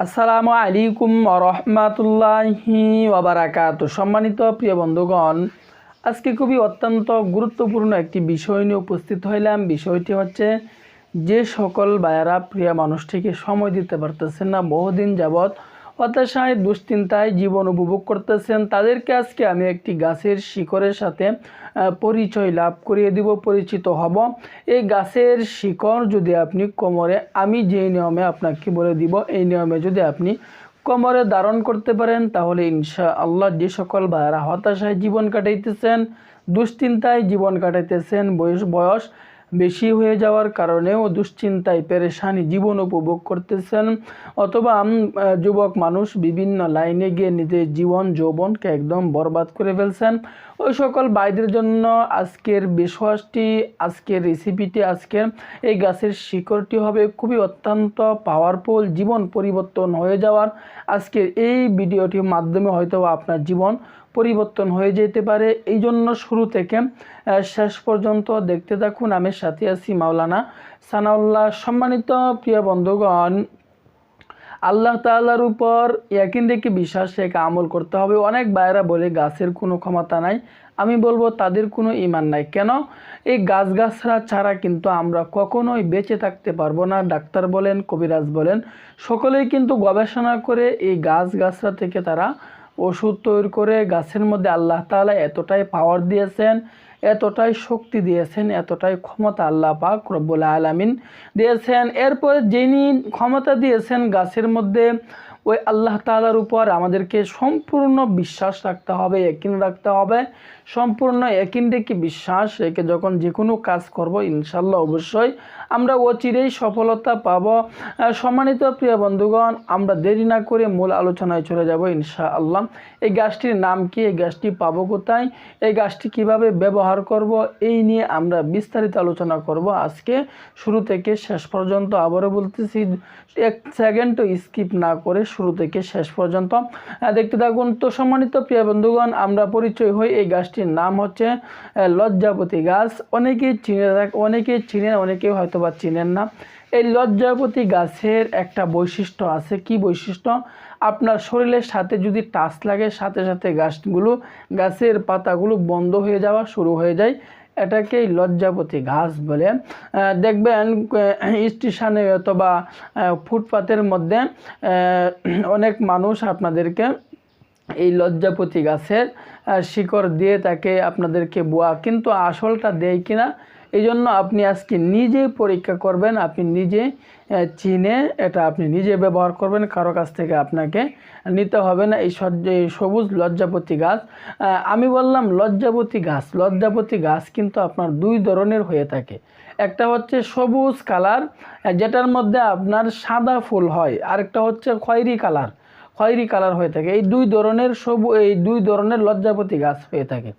আসসালামু আলাইকুম ওয়া রাহমাতুল্লাহি ওয়া বারাকাতুহু। সম্মানিত প্রিয় বন্ধুগণ, আজকে খুবই অত্যন্ত গুরুত্বপূর্ণ একটি বিষয় নিয়ে উপস্থিত হইলাম। বিষয়টি হচ্ছে, যে সকল ভাইয়েরা প্রিয় মানুষটিকে সময় দিতে পারতেছেন না, বহুদিন যাবৎ হতাশায় দুশ্চিন্তায় জীবন উপভোগ করতেছেন, তাদেরকে আজকে আমি একটি গাছের শিকড়ের সাথে পরিচয় লাভ করিয়ে দিব, পরিচিত হব। এই গাছের শিকড় যদি আপনি কোমরে, আমি যে নিয়মে আপনাকে বলে দিব, এই নিয়মে যদি আপনি কোমরে ধারণ করতে পারেন, তাহলে ইনশাআল্লাহ যে সকল ভাইয়েরা হতাশায় জীবন কাটাইতেছেন, দুশ্চিন্তায় জীবন কাটাইতেছেন, বয়স বেশি হয়ে যাওয়ার কারণেও দুশ্চিন্তায় পেরেশানি জীবন উপভোগ করতেছেন, অথবা যুবক মানুষ বিভিন্ন লাইনে গিয়ে নিজের জীবন যৌবনকে একদম বরবাদ করে ফেলছেন, ওই সকল ভাইদের জন্য আজকের বিষয়টি, আজকের রেসিপিটি, আজকের এই গাছের শিকড়টি হবে খুবই অত্যন্ত পাওয়ারফুল, জীবন পরিবর্তন হয়ে যাওয়ার। আজকের এই ভিডিওটির মাধ্যমে হয়তো আপনার জীবন পরিবর্তন হয়ে যেতে পারে। এই জন্য শুরু থেকে শেষ পর্যন্ত দেখতে থাকুন। আমি সাথে আছি মাওলানা সানাউল্লাহ। সম্মানিত প্রিয় বন্ধুগণ, আল্লাহ তাআলার উপর ইয়াকিন রেখে বিশ্বাস রেখে আমল করতে হবে। অনেক ভাইয়েরা বলে গাছের কোনো ক্ষমতা নাই, আমি বলবো তাদের কোনো ঈমান নাই। কেন? এই গাছগাছরা ছাড়া কিন্তু আমরা কখনোই বেঁচে থাকতে পারবো না। ডাক্তার বলেন, কবিরাজ বলেন, সকলেই কিন্তু গবেষণা করে এই গাছগাছরা থেকে তারা ওষুধ তৈরি করে। গাছের মধ্যে আল্লাহ তাআলা এতটাই পাওয়ার দিয়েছেন, এতটাই শক্তি দিয়েছেন, এতটাই ক্ষমতা আল্লাহ পাক রব্বুল আলামিন দিয়েছেন। এরপর যিনি ক্ষমতা দিয়েছেন গাছের মধ্যে, ওই আল্লাহ তাআলার উপর আমাদেরকে সম্পূর্ণ বিশ্বাস রাখতে হবে, ইয়াকিন রাখতে হবে। সম্পূর্ণ ইয়াকিন রেখে বিশ্বাস রেখে যখন যে কোনো কাজ করব, ইনশাল্লাহ অবশ্যই আমরা অচিরেই সফলতা পাব। সম্মানিত প্রিয় বন্ধুগণ, আমরা দেরি না করে মূল আলোচনায় চলে যাব ইনশাআল্লাহ। এই গাছটির নাম কি, এই গাছটি পাবো কোথায়, এই গাছটি কিভাবে ব্যবহার করব, এই নিয়ে আমরা বিস্তারিত আলোচনা করব আজকে শুরু থেকে শেষ পর্যন্ত। আবারও বলতেছি, এক সেকেন্ডও স্কিপ না করে শুরু থেকে শেষ পর্যন্ত দেখতে থাকুন। তো সম্মানিত প্রিয় বন্ধুগণ, আমরা পরিচয় হই। এই গাছটির নাম হচ্ছে লজ্জাপতি গাছ। অনেকেই চিনেন, অনেকেই হয়তো বা চিনেন না। এই লজ্জাপতি গাছের একটা বৈশিষ্ট্য আছে। কি বৈশিষ্ট্য? আপনার শরীরের সাথে যদি টাচ লাগে, সাথে সাথে গাছের পাতাগুলো বন্ধ হয়ে যাওয়া শুরু হয়ে যায়। এটাকেই লজ্জাপতি গাছ বলে। দেখবেন স্টেশনে অথবা ফুটপাতের মধ্যে অনেক মানুষ আপনাদেরকে এই লজ্জাপতি গাছের শিকড় দিয়ে তাকে আপনাদেরকে বোয়া, কিন্তু আসলটা দেয় কিনা, এই জন্য আপনি আজকে নিজে পরীক্ষা করবেন। আপনি নিজে চিনে এটা আপনি নিজে ব্যবহার করবেন, কারো কাছ থেকে আপনাকে নিতে হবে না। এই সবুজ লজ্জাপতি গাছ, আমি বললাম লজ্জাপতি গাছ কিন্তু আপনার দুই ধরনের হয়ে থাকে। একটা হচ্ছে সবুজ কালার, যেটার মধ্যে আপনার সাদা ফুল হয়, আরেকটা হচ্ছে খয়েরি কালার হয়ে থাকে। এই দুই ধরনের লজ্জাপতি গাছ হয়ে থাকে।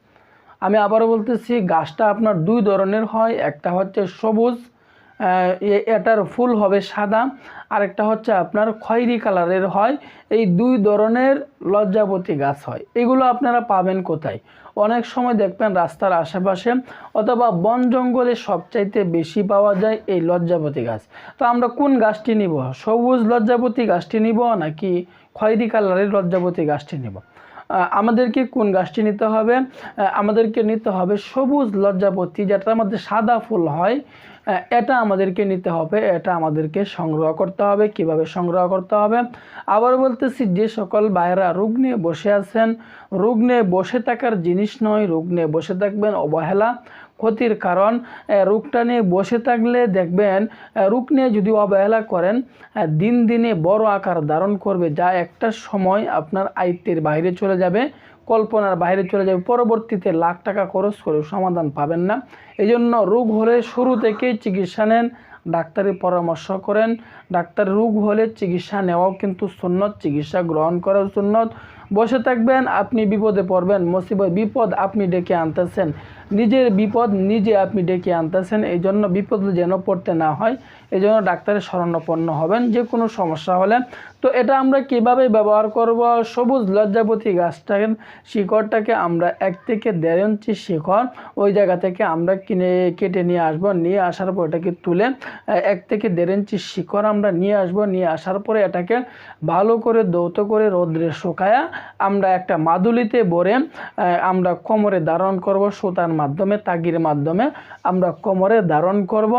আমি আবারও বলতেছি, গাছটা আপনার দুই ধরনের হয়। একটা হচ্ছে সবুজ, এটার ফুল হবে সাদা, আরেকটা হচ্ছে আপনার খয়েরি কালারের হয়। এই দুই ধরনের লজ্জাপতি গাছ হয়। এগুলো আপনারা পাবেন কোথায়? অনেক সময় দেখবেন রাস্তার আশেপাশে অথবা বন জঙ্গলে সবচাইতে বেশি পাওয়া যায় এই লজ্জাপতি গাছ। তো আমরা কোন গাছটি নিব? সবুজ লজ্জাপতি গাছটি নিব নাকি খয়েরি কালারের লজ্জাপতি গাছটি নিব? আমাদেরকে কোন গাছটি নিতে হবে? আমাদেরকে নিতে হবে সবুজ লজ্জাপতি, যেটার মধ্যে সাদা ফুল হয়। এটা আমাদেরকে নিতে হবে, এটা আমাদেরকে সংগ্রহ করতে হবে। কিভাবে সংগ্রহ করতে হবে? আবার বলতেছি, যে সকল ভাইয়েরা রোগ নিয়ে বসে আছেন, রোগ নিয়ে বসে থাকার জিনিস নয়, রোগ নিয়ে বসে থাকবেন অবহেলা, ক্ষতির কারণ। রোগটা নিয়ে বসে থাকলে দেখবেন, রোগ নিয়ে যদি অবহেলা করেন, দিন দিনে বড় আকার ধারণ করবে, যা একটা সময় আপনার আয়ত্তের বাইরে চলে যাবে, কল্পনার বাইরে চলে যাবে। পরবর্তীতে লাখ টাকা খরচ করে সমাধান পাবেন না। এই জন্য রোগ হলে শুরু থেকেই চিকিৎসা নেন, ডাক্তারের পরামর্শ করেন। রোগ হলে চিকিৎসা নেওয়াও কিন্তু সুন্নত, চিকিৎসা গ্রহণ করাও সুন্নত। বসে থাকবেন, আপনি বিপদে পড়বেন। বিপদ আপনি ডেকে আনতেছেন, নিজের বিপদ নিজে আপনি ডেকে আনতেছেন। এই জন্য বিপদ যেন পড়তে না হয়, এই জন্য ডাক্তারের শরণাপন্ন হবেন যে কোনো সমস্যা হলে। তো এটা আমরা কিভাবে ব্যবহার করব? সবুজ লজ্জাপতি গাছটাকে শিকড়টাকে আমরা 1 থেকে 1.5 ইঞ্চি শিকড় ওই জায়গা থেকে আমরা কেটে নিয়ে আসবো। নিয়ে আসার পর এটাকে তুলে 1 থেকে 1.5 ইঞ্চি শিকড় আমরা নিয়ে আসবো। নিয়ে আসার পরে এটাকে ভালো করে ধৌত করে রোদ্রে শুকায়া আমরা একটা মাদুলিতে ভরে আমরা কোমরে ধারণ করব, সুতার মাধ্যমে, তাগির মাধ্যমে আমরা কোমরে ধারণ করব।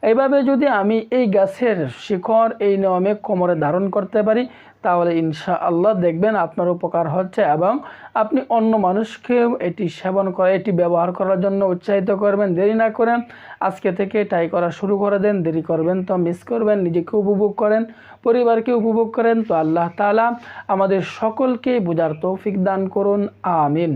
এইভাবে যদি আমি এই গাছের শিকড় এই নিয়মে কোমরে ধারণ করতে পারি, তাহলে ইনশাআল্লাহ দেখবেন আপনার উপকার হচ্ছে এবং আপনি অন্য মানুষকেও এটি সেবন করে, এটি ব্যবহার করার জন্য উৎসাহিত করবেন। দেরি না করেন, আজকে থেকে এটাই করা শুরু করে দেন। দেরি করবেন তো মিস করবেন। নিজেকে উপভোগ করেন, পরিবারকে উপভোগ করেন। তো আল্লাহ তাআলা আমাদের সকলকে বুঝার তৌফিক দান করুন। আমিন।